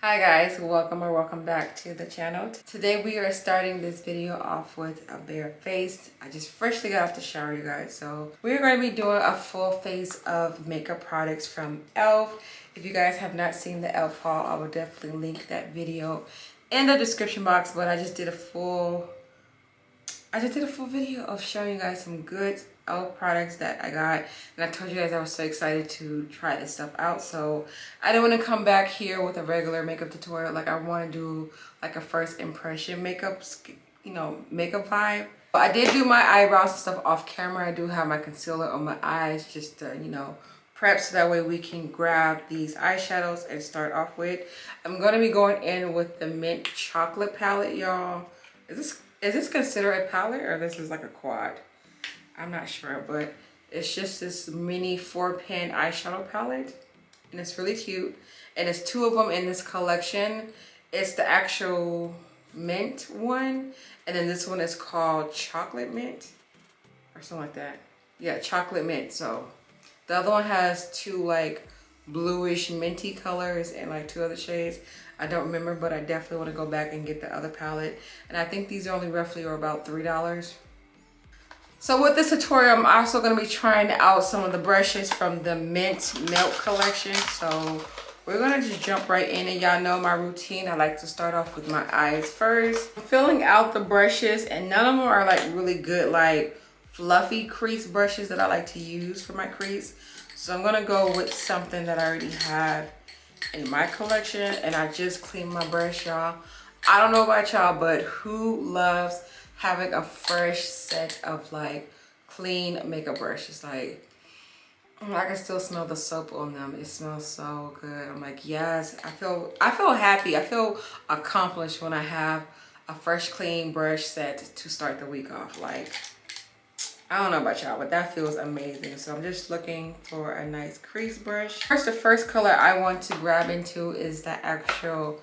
Hi guys, welcome or welcome back to the channel. Today we are starting this video off with a bare face. I just freshly got off the shower, you guys. So we're going to be doing a full face of makeup products from ELF. If you guys have not seen the ELF haul, I will definitely link that video in the description box. But I just did a full video of showing you guys some good ELF products that I got, and I told you guys I was so excited to try this stuff out. So I didn't want to come back here with a regular makeup tutorial. Like, I want to do like a first impression makeup, makeup vibe. But I did do my eyebrows and stuff off camera. I do have my concealer on my eyes just to, prep, so that way we can grab these eyeshadows and start off with. I'm going to be going in with the Mint Chocolate palette, y'all. Is this considered a palette, or this is like a quad? I'm not sure, but it's just this mini 4-pan eyeshadow palette, and it's really cute. And it's 2 of them in this collection. It's the actual mint one, and then this one is called Chocolate Mint or something like that. Yeah, Chocolate Mint. So the other one has 2 like bluish minty colors and like 2 other shades. I don't remember, but I definitely want to go back and get the other palette. And I think these are only roughly about $3. So with this tutorial, I'm also going to be trying out some of the brushes from the Mint Melt collection. So we're going to just jump right in, and y'all know my routine. I like to start off with my eyes first. I'm filling out the brushes, and none of them are like really good, like fluffy crease brushes that I like to use for my crease. So I'm going to go with something that I already have in my collection, and I just cleaned my brush, y'all. I don't know about y'all, but who loves having a fresh set of like clean makeup brushes? Like, I can still smell the soap on them. It smells so good. I'm like, yes. I feel happy. I feel accomplished when I have a fresh clean brush set to start the week off. Like, I don't know about y'all, but that feels amazing. So I'm just looking for a nice crease brush. First, the first color I want to grab into is the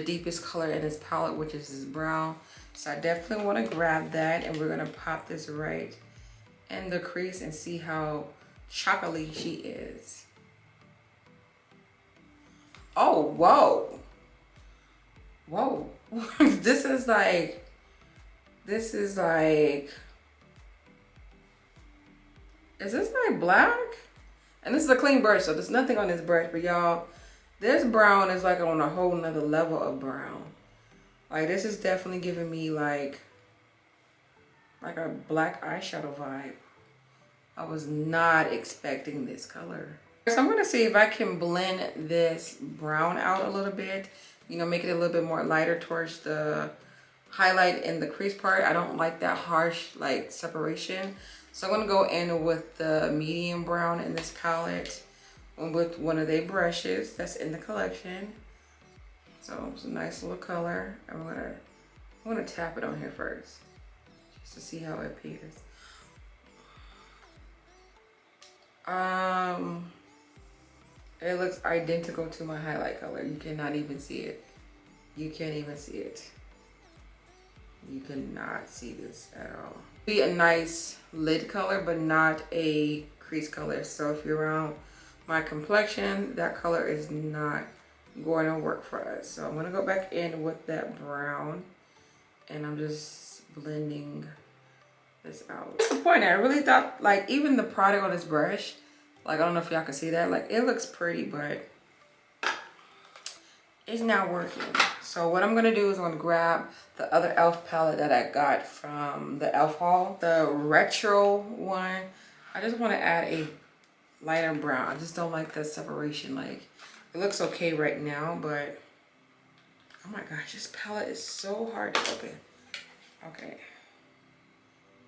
deepest color in this palette, which is this brown. So I definitely want to grab that, and we're going to pop this right in the crease and see how chocolatey she is. Oh, whoa. Whoa. This is like, is this like black? And this is a clean brush, so there's nothing on this brush, but y'all, this brown is like on a whole nother level of brown. Like, this is definitely giving me like a black eyeshadow vibe. I was not expecting this color. So I'm gonna see if I can blend this brown out a little bit, make it a little bit more lighter towards the highlight in the crease part. I don't like that harsh like separation. So I'm gonna go in with the medium brown in this palette with one of their brushes that's in the collection. So it's a nice little color. I'm gonna tap it on here first, just to see how it appears. It looks identical to my highlight color. You cannot even see it. You can't even see it. You cannot see this at all. Be a nice lid color, but not a crease color. So if you're around my complexion, that color is not going to work for us. So I'm going to go back in with that brown, and I'm just blending this out. What's the point? I really thought, like, even the product on this brush, like, I don't know if y'all can see that, like, it looks pretty, but it's not working. So what I'm going to do is I'm going to grab the other ELF palette that I got from the ELF haul, the retro one. I just want to add a lighter brown. I just don't like the separation. Like, it looks okay right now, but oh my gosh, this palette is so hard to open. Okay.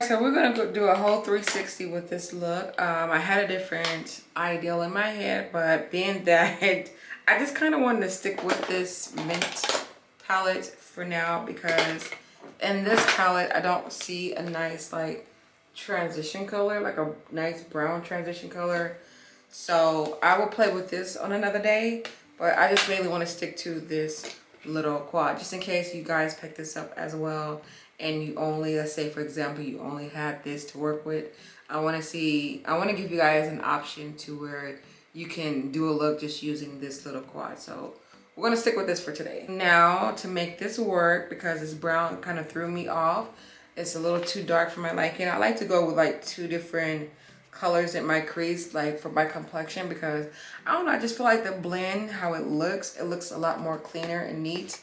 So we're gonna go do a whole 360 with this look. I had a different ideal in my head, but being that I just kind of wanted to stick with this mint palette for now, because in this palette I don't see a nice like transition color, like a nice brown transition color. So I will play with this on another day, but I just mainly want to stick to this little quad, just in case you guys pick this up as well and you only, let's say for example, you only have this to work with. I want to give you guys an option to where you can do a look just using this little quad. So we're gonna stick with this for today. Now to make this work, because this brown kind of threw me off, it's a little too dark for my liking. I like to go with like 2 different colors in my crease, like for my complexion, because I don't know, I just feel like the blend, how it looks a lot more cleaner and neat,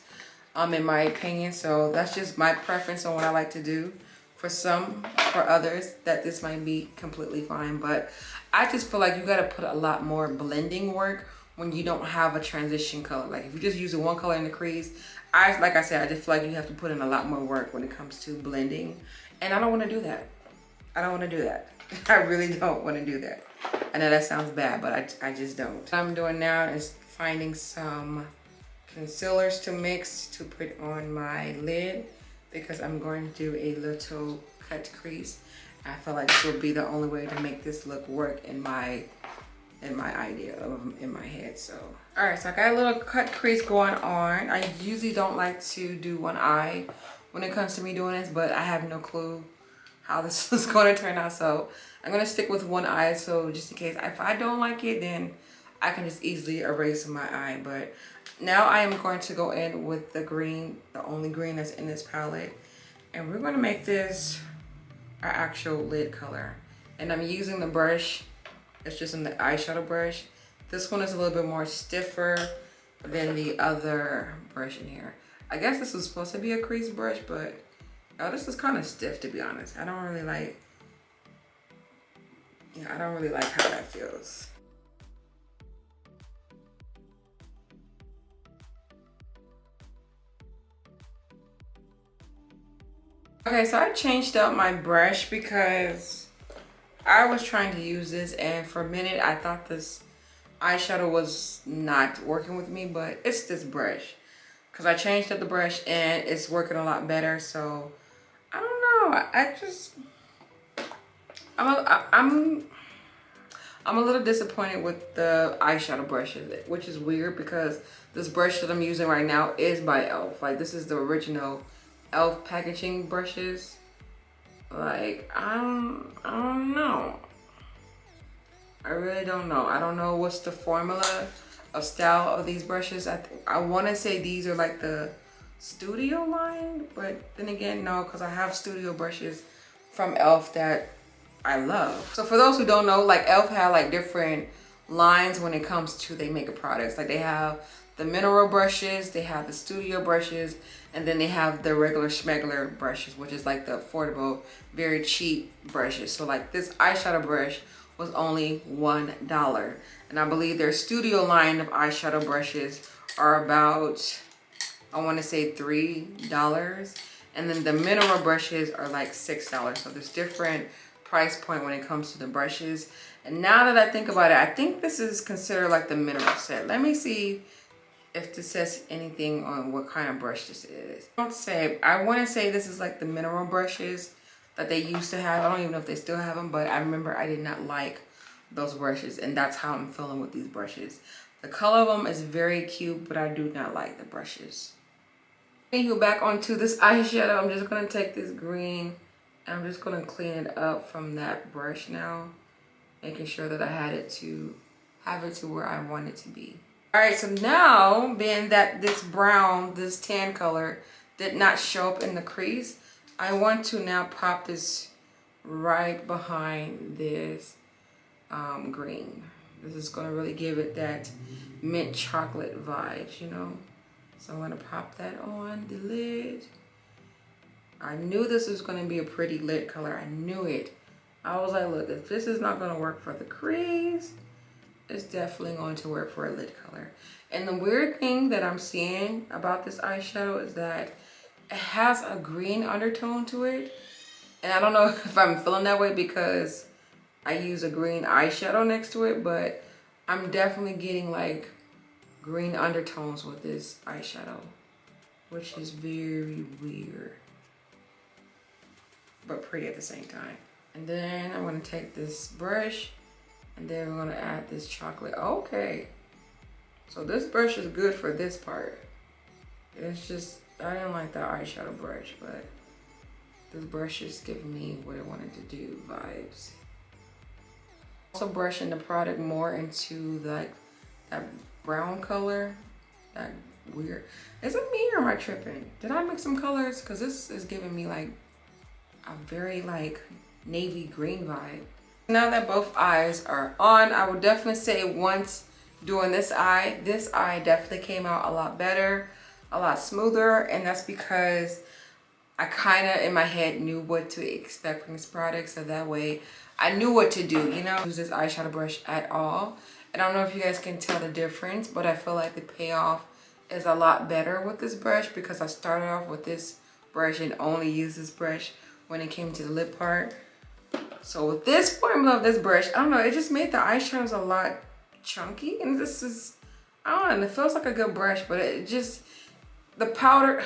in my opinion. So that's just my preference on what I like to do. For some, for others, that this might be completely fine, but I just feel like you got to put a lot more blending work when you don't have a transition color. Like if you just use one color in the crease, like I said, I just feel like you have to put in a lot more work when it comes to blending, and I don't want to do that. I don't want to do that. I really don't want to do that. I know that sounds bad, but I just don't. What I'm doing now is finding some concealers to mix to put on my lid, because I'm going to do a little cut crease. I feel like this will be the only way to make this look work in my idea of in my head. So all right, so I got a little cut crease going on. I usually don't like to do one eye when it comes to me doing this, but I have no clue how this is going to turn out, so I'm going to stick with one eye, so just in case if I don't like it, then I can just easily erase my eye. But now I am going to go in with the green, the only green that's in this palette, and we're going to make this our actual lid color. And I'm using the brush, it's just in the eyeshadow brush. This one is a little bit more stiffer than the other brush in here. I guess this was supposed to be a crease brush, but oh, this is kind of stiff, to be honest. I don't really like how that feels. Okay, so I changed up my brush because I was trying to use this, and for a minute I thought this eyeshadow was not working with me, but it's this brush. Because I changed up the brush and it's working a lot better, so I don't know. I'm a little disappointed with the eyeshadow brushes, which is weird because this brush that I'm using right now is by ELF. Like this is the original ELF packaging brushes. Like I don't know. I really don't know. I don't know what's the formula of style of these brushes. I want to say these are like the studio line, but then again, no, because I have studio brushes from ELF that I love. So for those who don't know, like ELF have like different lines when it comes to their makeup products. Like they have the mineral brushes, they have the studio brushes, and then they have the regular schmegular brushes, which is like the affordable, very cheap brushes. So like this eyeshadow brush was only $1. And I believe their studio line of eyeshadow brushes are about, I want to say $3. And then the mineral brushes are like $6. So there's different price point when it comes to the brushes. And now that I think about it, I think this is considered like the mineral set. Let me see if this says anything on what kind of brush this is. I want to say this is like the mineral brushes that they used to have. I don't even know if they still have them, but I remember I did not like those brushes, and that's how I'm feeling with these brushes. The color of them is very cute, but I do not like the brushes. Anywho, back onto this eyeshadow. I'm just going to take this green and I'm just going to clean it up from that brush now, making sure that I have it to where I want it to be. All right, so now being that this brown, this tan color did not show up in the crease, I want to now pop this right behind this green. This is going to really give it that mint chocolate vibes, you know. So I'm going to pop that on the lid. I knew this was going to be a pretty lid color. I knew it. I was like, look, if this is not going to work for the crease, it's definitely going to work for a lid color. And the weird thing that I'm seeing about this eyeshadow is that it has a green undertone to it. And I don't know if I'm feeling that way because I use a green eyeshadow next to it, but I'm definitely getting like green undertones with this eyeshadow, which is very weird, but pretty at the same time. And then I'm gonna take this brush and then we're gonna add this chocolate. Okay, so this brush is good for this part. It's just, I didn't like the eyeshadow brush, but this brush is giving me what I wanted to do vibes. Also brushing the product more into like that brown color that weird. Is it me or am I tripping? Did I mix some colors? Because this is giving me like a very like navy green vibe. Now that both eyes are on, I would definitely say once doing this eye definitely came out a lot better, a lot smoother, and that's because I kind of in my head knew what to expect from this product, so that way I knew what to do, you know. Use this eyeshadow brush at all, and I don't know if you guys can tell the difference, but I feel like the payoff is a lot better with this brush because I started off with this brush and only used this brush when it came to the lip part. So with this formula of this brush, I don't know, it just made the eyeshadows a lot chunky, and this is, I don't know, it feels like a good brush, but it just, the powder,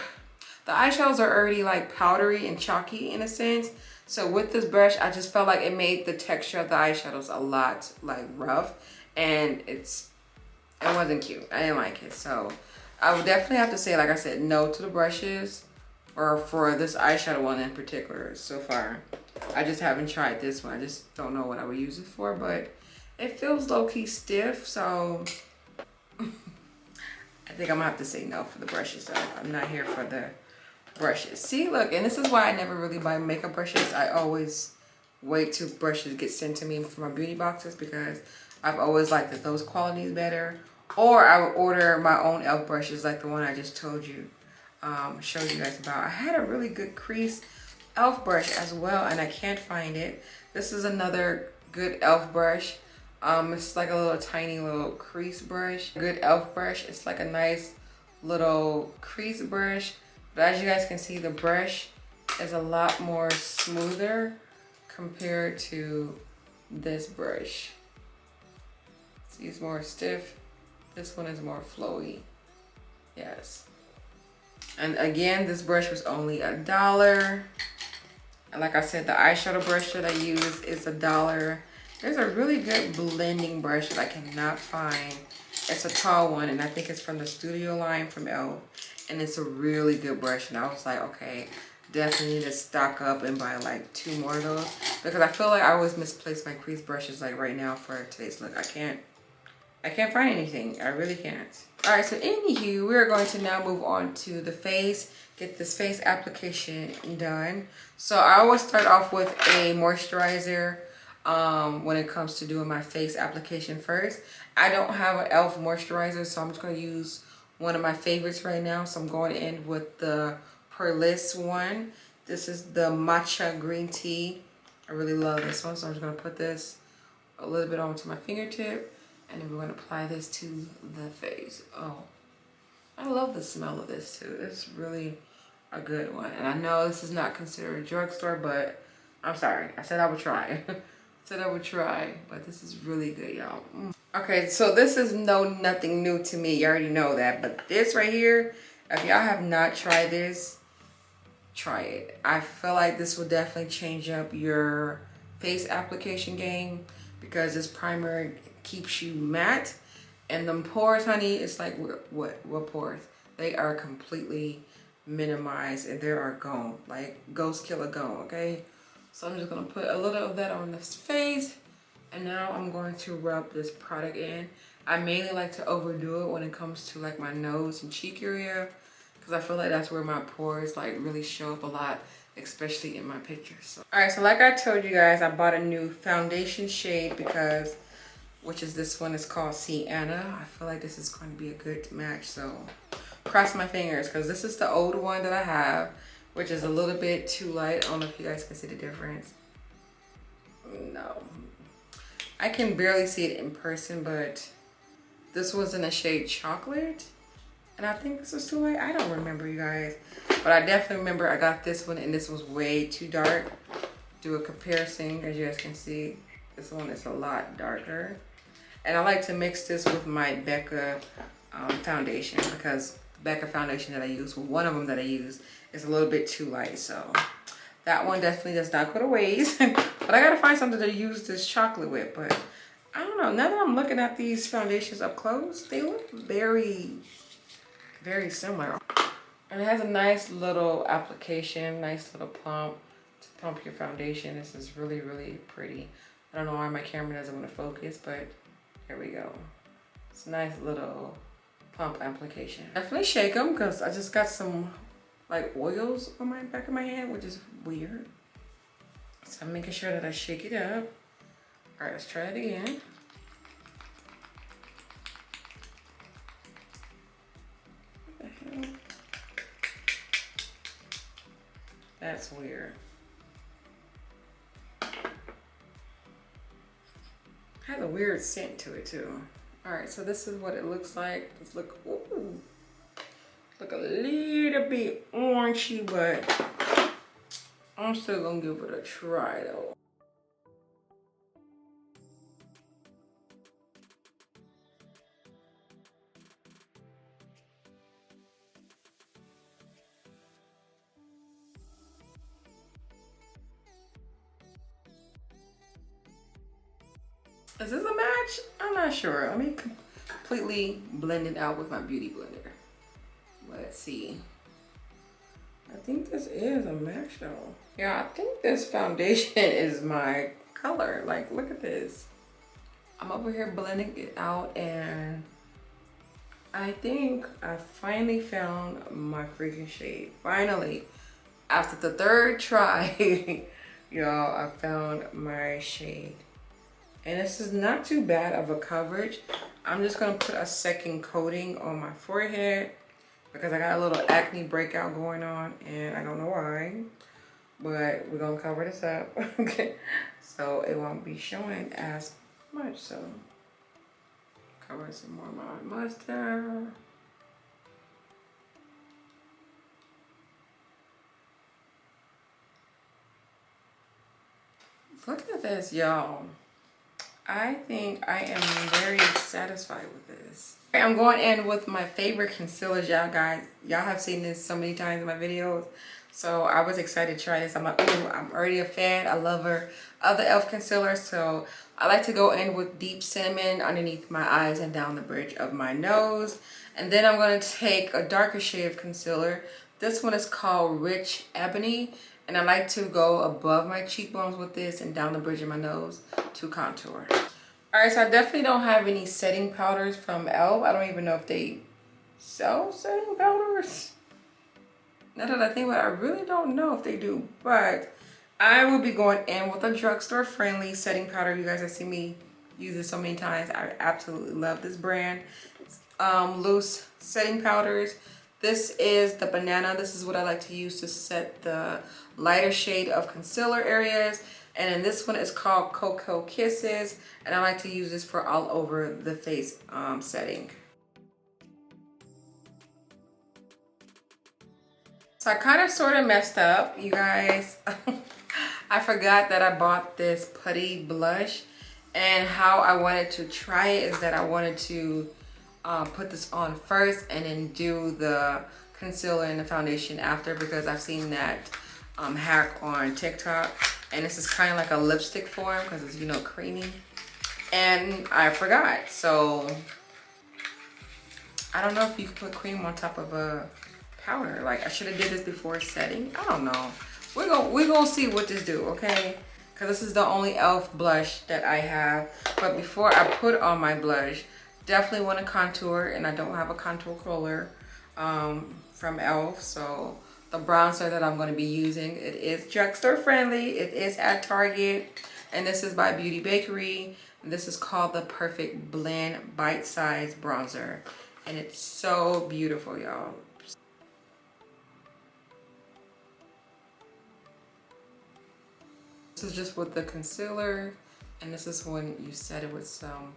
the eyeshadows are already like powdery and chalky in a sense. So with this brush, I just felt like it made the texture of the eyeshadows a lot like rough, and it wasn't cute. I didn't like it. So I would definitely have to say, like I said, no to the brushes, or for this eyeshadow one in particular so far. I just haven't tried this one. I just don't know what I would use it for, but it feels low-key stiff, so I think I'm gonna have to say no for the brushes though. I'm not here for the brushes. See, look, and this is why I never really buy makeup brushes. I always wait till brushes get sent to me from my beauty boxes because I've always liked that those qualities better. Or I would order my own e.l.f. brushes like the one I just told you, showed you guys about. I had a really good crease e.l.f. brush as well, and I can't find it. This is another good e.l.f. brush. It's like a little tiny little crease brush. Good e.l.f. brush. It's like a nice little crease brush. But as you guys can see, the brush is a lot more smoother compared to this brush. See, it's more stiff. This one is more flowy. Yes. And again, this brush was only $1. And like I said, the eyeshadow brush that I use is $1. There's a really good blending brush that I cannot find. It's a tall one, and I think it's from the Studio line from e.l.f. And it's a really good brush. And I was like, okay, definitely need to stock up and buy like 2 more of those, because I feel like I always misplace my crease brushes. Like right now for today's look, I can't find anything. I really can't. All right, so anywho, we're going to now move on to the face, get this face application done. So I always start off with a moisturizer when it comes to doing my face application first. I don't have an e.l.f. moisturizer, so I'm just going to use one of my favorites right now. So I'm going in with the Pproducts one. This is the matcha green tea. I really love this one, so I'm just going to put this a little bit onto my fingertip, and then we're going to apply this to the face. Oh, I love the smell of this too. It's really a good one. And I know this is not considered a drugstore, but I'm sorry. I said I would try. Said I would try, but this is really good, y'all. Okay, so this is nothing new to me. You already know that. But this right here, if y'all have not tried this, try it. I feel like this will definitely change up your face application game, because this primer keeps you matte, and them pores, honey, it's like what pores? They are completely minimized, and they are gone, like ghost killer gone. Okay, so I'm just gonna put a little of that on this face, and now I'm going to rub this product in. I mainly like to overdo it when it comes to like my nose and cheek area, because I feel like that's where my pores like really show up a lot, especially in my pictures. So, all right, so like I told you guys, I bought a new foundation shade, because which is this one. Is called Sienna. I feel like this is going to be a good match, so cross my fingers, because this is the old one that I have, which is a little bit too light. I don't know if you guys can see the difference. No, I can barely see it in person, but this was in the shade chocolate, and I think this was too light. I don't remember, you guys, but I definitely remember I got this one, and this was way too dark. Do a comparison. As you guys can see, this one is a lot darker. And I like to mix this with my Becca foundation, because the Becca foundation that I use, well, one of them that I use, is a little bit too light. So that one definitely does not go to waste. But I gotta find something to use this chocolate with. But I don't know, now that I'm looking at these foundations up close, they look very, very similar. And it has a nice little application, nice little pump to pump your foundation. This is really, really pretty. I don't know why my camera doesn't want to focus, but here we go. It's a nice little pump application. Definitely shake them because I just got some like oils on my back of my hand, which is weird. So I'm making sure that I shake it up. All right, let's try it again. What the hell? That's weird. Has a weird scent to it too. All right, so this is what it looks like. Just look, ooh, look a little bit orangey, but I'm still gonna give it a try though. Is this a match? I'm not sure. Let me completely blend it out with my beauty blender. Let's see. I think this is a match though. Yeah, I think this foundation is my color. Like, look at this. I'm over here blending it out and I think I finally found my freaking shade. Finally, after the third try, y'all, I found my shade. And this is not too bad of a coverage. I'm just gonna put a second coating on my forehead because I got a little acne breakout going on and I don't know why, but we're gonna cover this up. Okay, so it won't be showing as much. So cover some more of my mascara. Look at this, y'all. I think I am very satisfied with this. I'm going in with my favorite concealers, y'all guys. Y'all have seen this so many times in my videos. So I was excited to try this. I'm like, ooh, I'm already a fan, a lover of the e.l.f. concealer. So I like to go in with deep cinnamon underneath my eyes and down the bridge of my nose. And then I'm going to take a darker shade of concealer. This one is called Rich Ebony. And I like to go above my cheekbones with this and down the bridge of my nose to contour. All right, so I definitely don't have any setting powders from e.l.f. I don't even know if they sell setting powders. Now that I think about it, I really don't know if they do. But I will be going in with a drugstore friendly setting powder. You guys have seen me use this so many times. I absolutely love this brand. Loose setting powders. This is the banana. This is what I like to use to set the lighter shade of concealer areas. And then this one is called Coco Kisses. And I like to use this for all over the face setting. So I kind of sort of messed up, you guys. I forgot that I bought this putty blush. And how I wanted to try it is that I wanted to put this on first and then do the concealer and the foundation after, because I've seen that hack on TikTok, and this is kind of like a lipstick form because it's, you know, creamy, and I forgot. So I don't know if you can put cream on top of a powder. Like, I should have did this before setting. I don't know. We're gonna see what this do, okay? Because this is the only e.l.f. blush that I have. But before I put on my blush, definitely want to contour, and I don't have a contour color from e.l.f. So the bronzer that I'm going to be using, it is drugstore friendly. It is at Target, and this is by Beauty Bakery. And this is called the Perfect Blend Bite Size Bronzer, and it's so beautiful, y'all. This is just with the concealer, and this is when you set it with some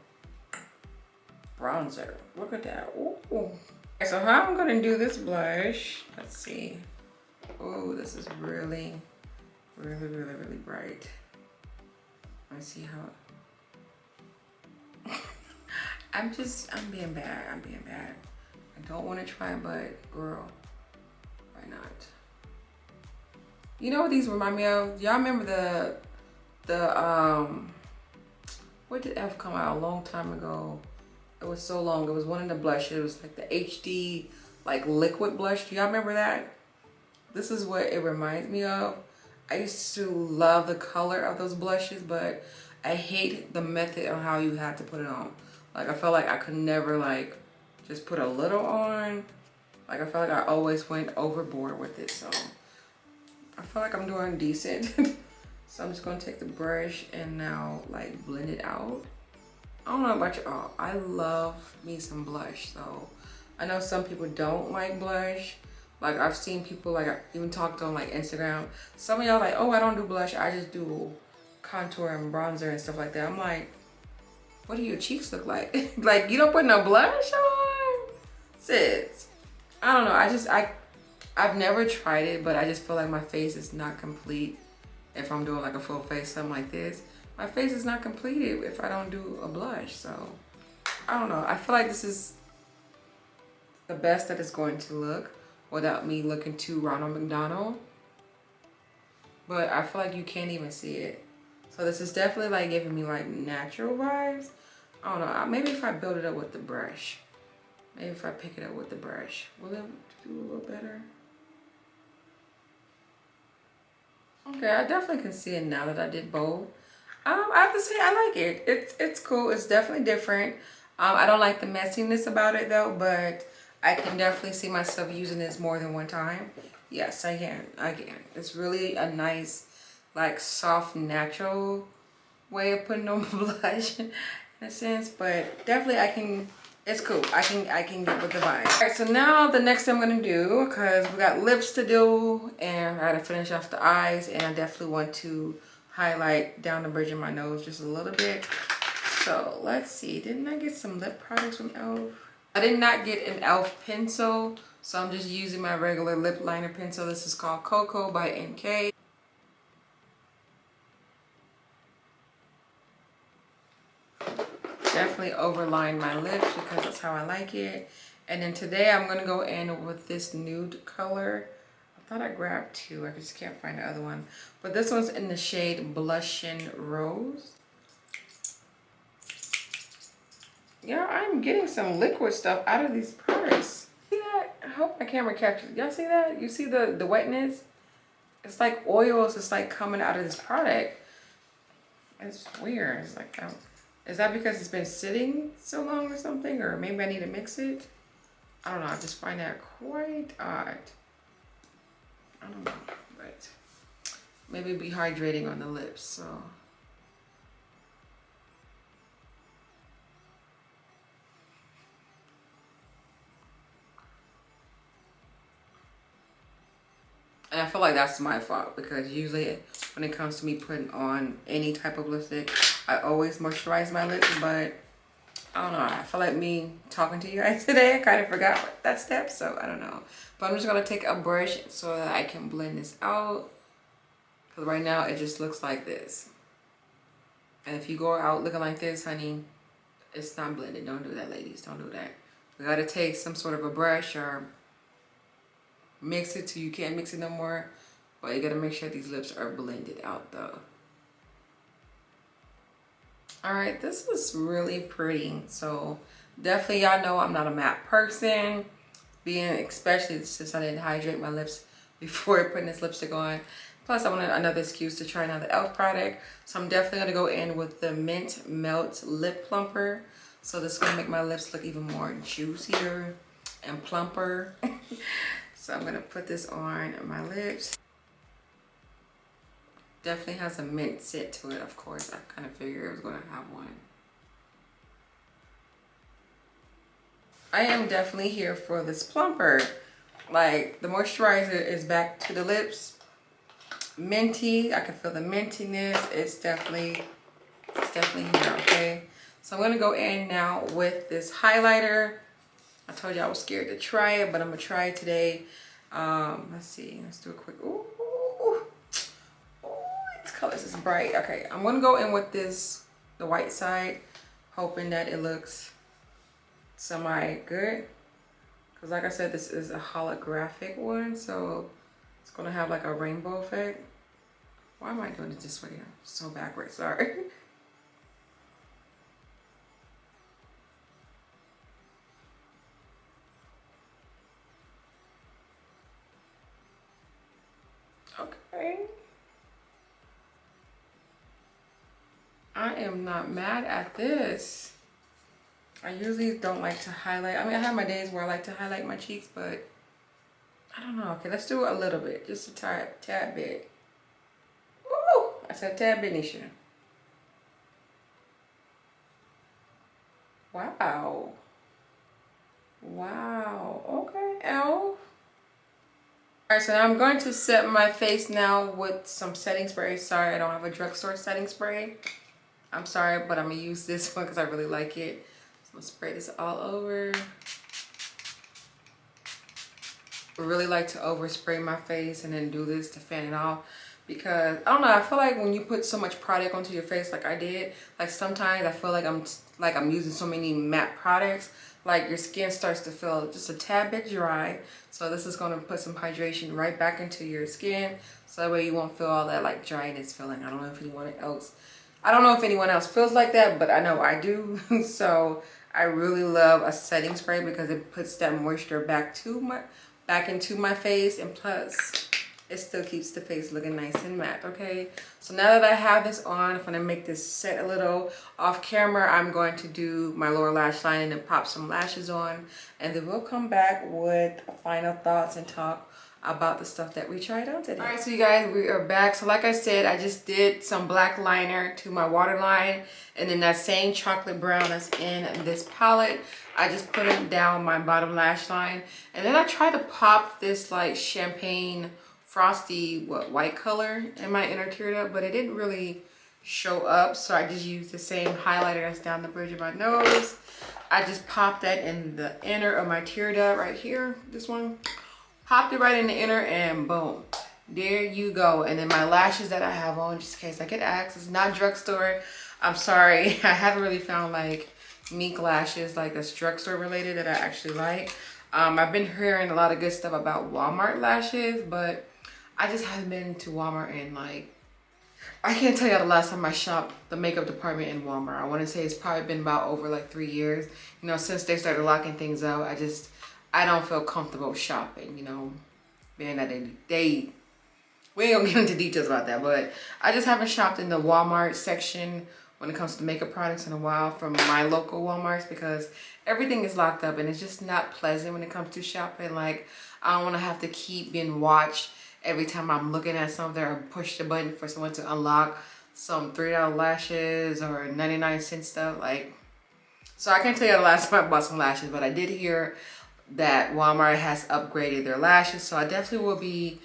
bronzer. Look at that. Ooh. Okay, so how I'm gonna do this blush, let's see. Oh, this is really bright. Let me see how I'm being bad. I don't want to try, but girl, why not? You know what these remind me of? Y'all remember what did e.l.f. come out a long time ago? It was so long. It was one of the blushes. It was like the HD like liquid blush. Do y'all remember that? This is what it reminds me of. I used to love the color of those blushes, but I hate the method of how you have to put it on. Like, I felt like I could never like just put a little on. Like I feel like I always went overboard with it, so I feel like I'm doing decent. So I'm just gonna take the brush and now like blend it out. I don't know about y'all, I love me some blush. So I know some people don't like blush. Like I've seen people, like I even talked on like Instagram. Some of y'all like, oh, I don't do blush, I just do contour and bronzer and stuff like that. I'm like, what do your cheeks look like? Like you don't put no blush on? Sis, I don't know, I've never tried it, but I just feel like my face is not complete if I'm doing like a full face, something like this. My face is not completed if I don't do a blush. So I don't know, I feel like this is the best that it's going to look without me looking too Ronald McDonald. But I feel like you can't even see it. So this is definitely like giving me like natural vibes. I don't know, maybe if I build it up with the brush. Maybe if I pick it up with the brush, will it do a little better? Okay, I definitely can see it now that I did both. I have to say I like it. It's cool. It's definitely different. I don't like the messiness about it though, but I can definitely see myself using this more than one time. Yes, I can. It's really a nice, like soft, natural way of putting on blush in a sense, but definitely I can. It's cool. I can get with the vibe. All right, so now the next thing I'm gonna do, because we got lips to do and I gotta finish off the eyes, and I definitely want to highlight down the bridge of my nose just a little bit. So let's see, didn't I get some lip products from ELF? I did not get an ELF pencil, so I'm just using my regular lip liner pencil. This is called COCO by NK. Definitely overline my lips because that's how I like it. And then today I'm gonna go in with this nude color. I thought I grabbed two, I just can't find the other one. But this one's in the shade Blushin' Rose. Yeah, I'm getting some liquid stuff out of these products. See that? I hope my camera captures. Y'all see that? You see the wetness? It's like oils, it's like coming out of this product. It's weird. It's like, is that because it's been sitting so long or something? Or maybe I need to mix it? I don't know, I just find that quite odd. I don't know, but maybe be hydrating on the lips, so. And I feel like that's my fault because usually when it comes to me putting on any type of lipstick, I always moisturize my lips, but I don't know, I feel like me talking to you guys today, I kind of forgot that step, so I don't know. But I'm just gonna take a brush so that I can blend this out. Because right now it just looks like this. And if you go out looking like this, honey, it's not blended. Don't do that, ladies, don't do that. We gotta take some sort of a brush or mix it till you can't mix it no more. But you gotta make sure these lips are blended out though. All right, this is really pretty. So definitely y'all know I'm not a matte person, being especially since I didn't hydrate my lips before putting this lipstick on. Plus I wanted another excuse to try another ELF product. So I'm definitely gonna go in with the Mint Melt Lip Plumper. So this is gonna make my lips look even more juicier and plumper. So I'm gonna put this on my lips. Definitely has a mint scent to it, of course. I kind of figured it was gonna have one. I am definitely here for this plumper. Like the moisturizer is back to the lips. Minty, I can feel the mintiness. It's definitely here, okay? So I'm gonna go in now with this highlighter. I told you I was scared to try it, but I'm gonna try it today. Let's see, let's do a quick, ooh, this color is bright. Okay, I'm gonna go in with this, the white side, hoping that it looks semi good. Because like I said, this is a holographic one, so it's gonna have like a rainbow effect. Why am I doing it this way? I'm so backwards, sorry. Okay. I am not mad at this. I usually don't like to highlight. I mean, I have my days where I like to highlight my cheeks, but I don't know. Okay, let's do it a little bit. Just a tad bit. Woo! I said tad bit, Nisha. Wow. Wow. Okay, Elf. Alright, so now I'm going to set my face now with some setting spray. Sorry, I don't have a drugstore setting spray. I'm sorry, but I'm going to use this one because I really like it. So I'm going to spray this all over. I really like to overspray my face and then do this to fan it off. Because, I don't know, I feel like when you put so much product onto your face like I did, like sometimes I feel like I'm using so many matte products, like your skin starts to feel just a tad bit dry. So this is going to put some hydration right back into your skin, so that way you won't feel all that like dryness feeling. I don't know if anyone else feels like that, but I know I do. So I really love a setting spray because it puts that moisture back into my face, and plus it still keeps the face looking nice and matte. Okay, so now that I have this on, I'm going to make this set a little off camera. I'm going to do my lower lash line and then pop some lashes on, and then we'll come back with final thoughts and talk about the stuff that we tried on today. All right, so you guys, we are back. So like I said, I just did some black liner to my waterline, and then that same chocolate brown that's in this palette, I just put it down my bottom lash line, and then I tried to pop this like champagne frosty white color in my inner tear duct, but it didn't really show up, so I just used the same highlighter that's down the bridge of my nose. I just popped that in the inner of my tear duct right here, this one. Popped it right in the inner, and boom, there you go. And then my lashes that I have on, just in case I get asked, it's not drugstore. I'm sorry, I haven't really found like mink lashes like that's drugstore related that I actually like. I've been hearing a lot of good stuff about Walmart lashes, but I just haven't been to Walmart in like, I can't tell you the last time I shopped the makeup department in Walmart. I want to say it's probably been about over like 3 years. You know, since they started locking things out, I don't feel comfortable shopping, you know, being that we ain't gonna get into details about that, but I just haven't shopped in the Walmart section when it comes to makeup products in a while from my local Walmarts, because everything is locked up and it's just not pleasant when it comes to shopping. Like, I don't want to have to keep being watched every time I'm looking at something or push the button for someone to unlock some $3 lashes or 99-cent stuff. Like, so I can't tell you the last time I bought some lashes, but I did hear that Walmart has upgraded their lashes, so I definitely will be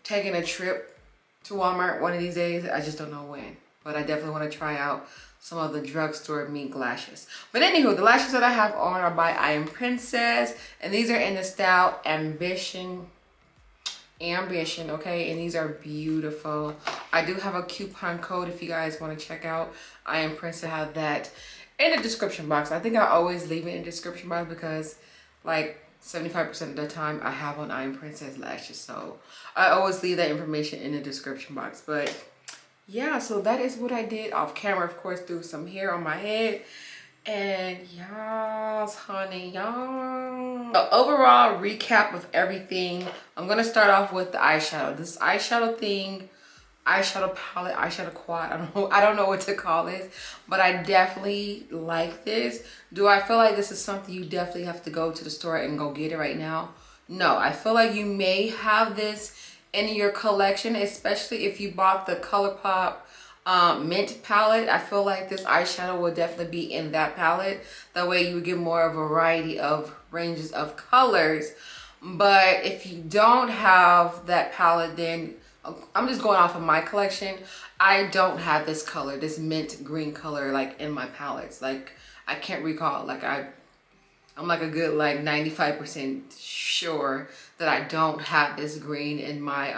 taking a trip to Walmart one of these days. I just don't know when, but I definitely want to try out some of the drugstore mink lashes. But anywho, the lashes that I have on are by IAMPRINCESS, and these are in the style Ambition, okay, and these are beautiful. I do have a coupon code if you guys want to check out IAMPRINCESS. I have that in the description box. I think I always leave it in the description box because like 75% of the time I have on IAMPRINCESS lashes, so I always leave that information in the description box. But yeah, so that is what I did off camera. Of course, threw some hair on my head, and y'all, honey, y'all. So overall recap of everything, I'm gonna start off with the eyeshadow. This eyeshadow thing, eyeshadow palette, eyeshadow quad, I don't know what to call this, but I definitely like this. Do I feel like this is something you definitely have to go to the store and go get it right now? No, I feel like you may have this in your collection, especially if you bought the ColourPop mint palette. I feel like this eyeshadow will definitely be in that palette. That way you would get more of a variety of ranges of colors. But if you don't have that palette, then I'm just going off of my collection. I don't have this color, this mint green color, like in my palettes. Like, I can't recall. Like, I'm like a good like 95% sure that I don't have this green in my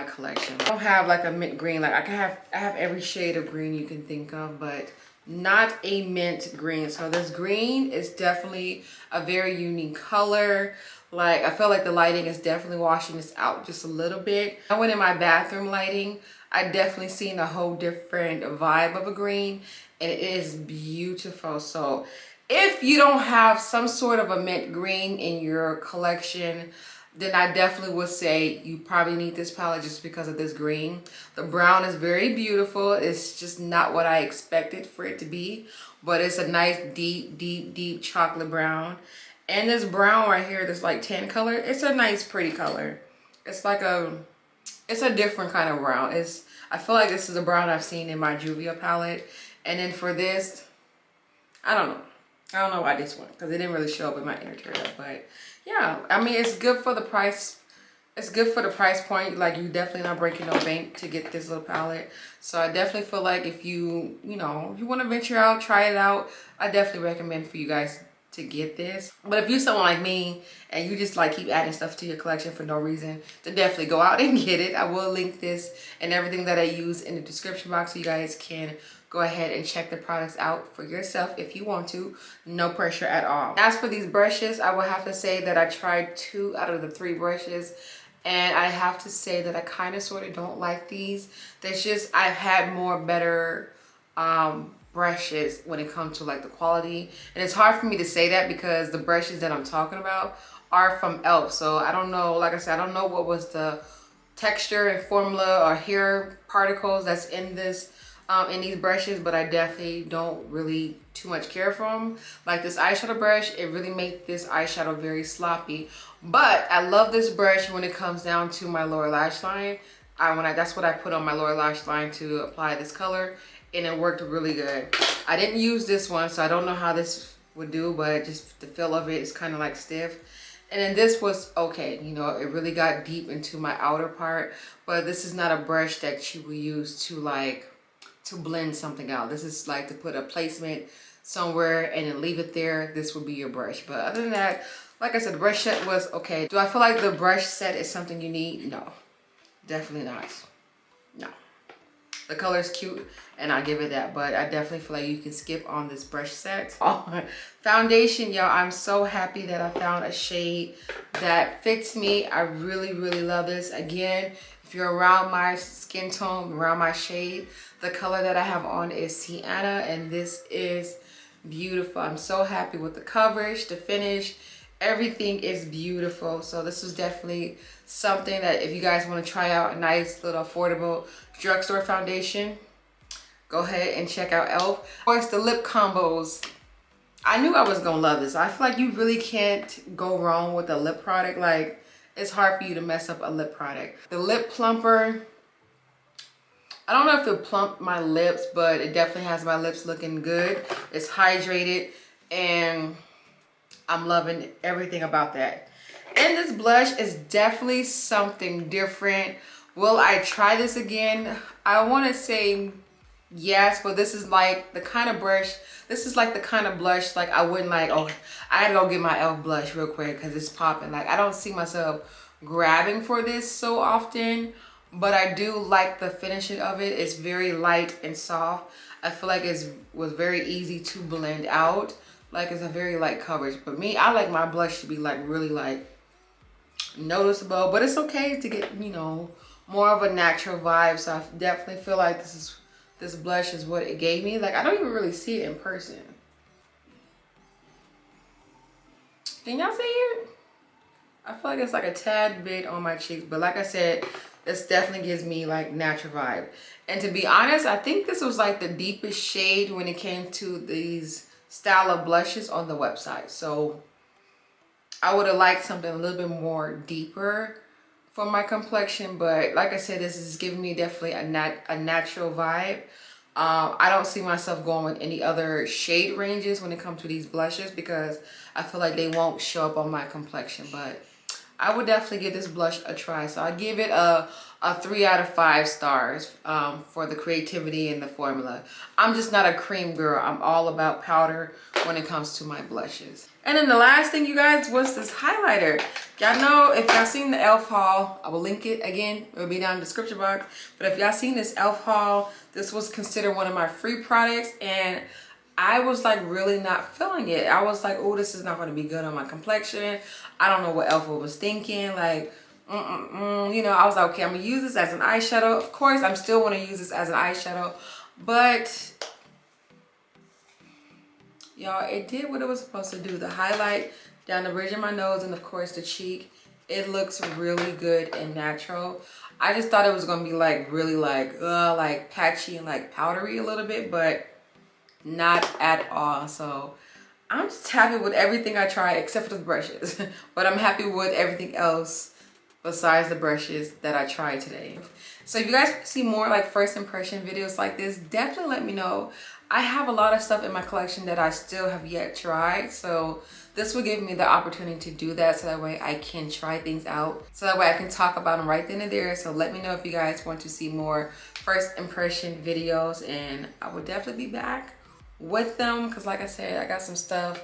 collection. I don't have like a mint green. Like, I have every shade of green you can think of, but not a mint green. So this green is definitely a very unique color. Like, I feel like the lighting is definitely washing this out just a little bit. I went in my bathroom lighting. I definitely seen a whole different vibe of a green, and it is beautiful. So if you don't have some sort of a mint green in your collection, then I definitely would say you probably need this palette just because of this green. The brown is very beautiful. It's just not what I expected for it to be, but it's a nice deep chocolate brown. And this brown right here, this like tan color, it's a nice pretty color. It's like it's a different kind of brown. I feel like this is a brown I've seen in my Juvia palette. And then for this, I don't know why this one, because it didn't really show up in my inner tutorial. But yeah, I mean, it's good for the price. It's good for the price point. Like, you definitely not breaking no bank to get this little palette. So I definitely feel like if you know, you want to venture out, try it out, I definitely recommend for you guys to get this. But if you're someone like me and you just like keep adding stuff to your collection for no reason, then definitely go out and get it. I will link this and everything that I use in the description box so you guys can go ahead and check the products out for yourself if you want to. No pressure at all. As for these brushes, I will have to say that I tried 2 out of the 3 brushes, and I have to say that I kind of sort of don't like these. There's just, I've had more better brushes when it comes to like the quality, and it's hard for me to say that because the brushes that I'm talking about are from ELF. So I don't know, like I said, I don't know what was the texture and formula or hair particles that's in this in these brushes, but I definitely don't really too much care for them. Like this eyeshadow brush, it really makes this eyeshadow very sloppy. But I love this brush when it comes down to my lower lash line. That's what I put on my lower lash line to apply this color, and it worked really good. I didn't use this one, so I don't know how this would do, but just the feel of it is kind of like stiff. And then this was okay, you know, it really got deep into my outer part, but this is not a brush that you will use to like to blend something out. This is like to put a placement somewhere and then leave it there. This would be your brush. But other than that, like I said, the brush set was okay. Do I feel like the brush set is something you need? No, definitely not. No. The color is cute and I give it that, but I definitely feel like you can skip on this brush set. Foundation, y'all, I'm so happy that I found a shade that fits me. I really love this. Again, if you're around my skin tone, around my shade, the color that I have on is Sienna, and this is beautiful. I'm so happy with the coverage, the finish, everything is beautiful. So this is definitely something that if you guys want to try out a nice little affordable drugstore foundation, go ahead and check out ELF. Of course, the lip combos, I knew I was gonna love this. I feel like you really can't go wrong with a lip product. Like, it's hard for you to mess up a lip product. The lip plumper, I don't know if it plumped my lips, but it definitely has my lips looking good. It's hydrated and I'm loving everything about that. And this blush is definitely something different. Will I try this again? I want to say yes, but this is like the kind of brush, this is like the kind of blush like I wouldn't like, oh, I gotta go get my ELF blush real quick because it's popping. Like, I don't see myself grabbing for this so often, but I do like the finishing of it. It's very light and soft. I feel like it was very easy to blend out. Like, it's a very light coverage. But me, I like my blush to be like really like noticeable, but it's okay to get, you know, more of a natural vibe. So I definitely feel like this blush is what it gave me. Like, I don't even really see it in person. Can y'all see it? I feel like it's like a tad bit on my cheeks, but like I said, this definitely gives me like natural vibe. And to be honest, I think this was like the deepest shade when it came to these style of blushes on the website. So I would have liked something a little bit more deeper for my complexion, but like I said, this is giving me definitely a natural vibe. I don't see myself going with any other shade ranges when it comes to these blushes because I feel like they won't show up on my complexion, but I would definitely give this blush a try. So I give it a 3 out of 5 stars for the creativity and the formula. I'm just not a cream girl. I'm all about powder when it comes to my blushes. And then the last thing, you guys, was this highlighter. Y'all know, if y'all seen the ELF haul, I will link it again. It will be down in the description box. But if y'all seen this ELF haul, this was considered one of my free products, and I was like really not feeling it. I was like, oh, this is not going to be good on my complexion. I don't know what ELF was thinking. Like, you know, I was like, okay, I'm going to use this as an eyeshadow. Of course, I'm still want to use this as an eyeshadow, but y'all, it did what it was supposed to do. The highlight down the bridge of my nose and of course the cheek, It looks really good and natural. I just thought it was gonna be like really like patchy and like powdery a little bit, but not at all. So I'm just happy with everything I tried except for the brushes. But I'm happy with everything else besides the brushes that I tried today. So if you guys see more like first impression videos like this, definitely let me know. I have a lot of stuff in my collection that I still have yet tried, so this will give me the opportunity to do that, so that way I can try things out, so that way I can talk about them right then and there. So let me know if you guys want to see more first impression videos, and I will definitely be back with them, because like I said, I got some stuff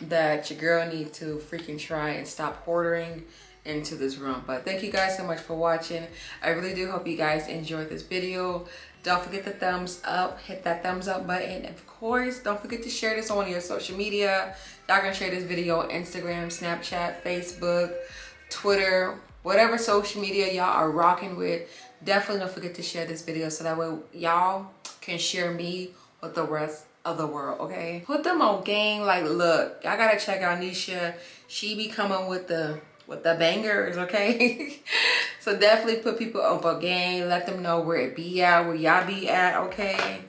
that your girl need to freaking try and stop hoarding into this room. But thank you guys so much for watching. I really do hope you guys enjoyed this video. Don't forget the thumbs up, hit that thumbs up button. Of course, don't forget to share this on your social media. Y'all can share this video on Instagram, Snapchat, Facebook, Twitter, whatever social media y'all are rocking with. Definitely don't forget to share this video, so that way y'all can share me with the rest of the world, okay? Put them on game. Like, look, y'all gotta check out Nesha. She be coming with the bangers, okay? So definitely put people up a game, let them know where it be at, where y'all be at, okay?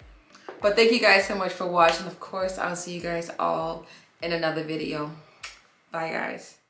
But thank you guys so much for watching. Of course, I'll see you guys all in another video. Bye, guys.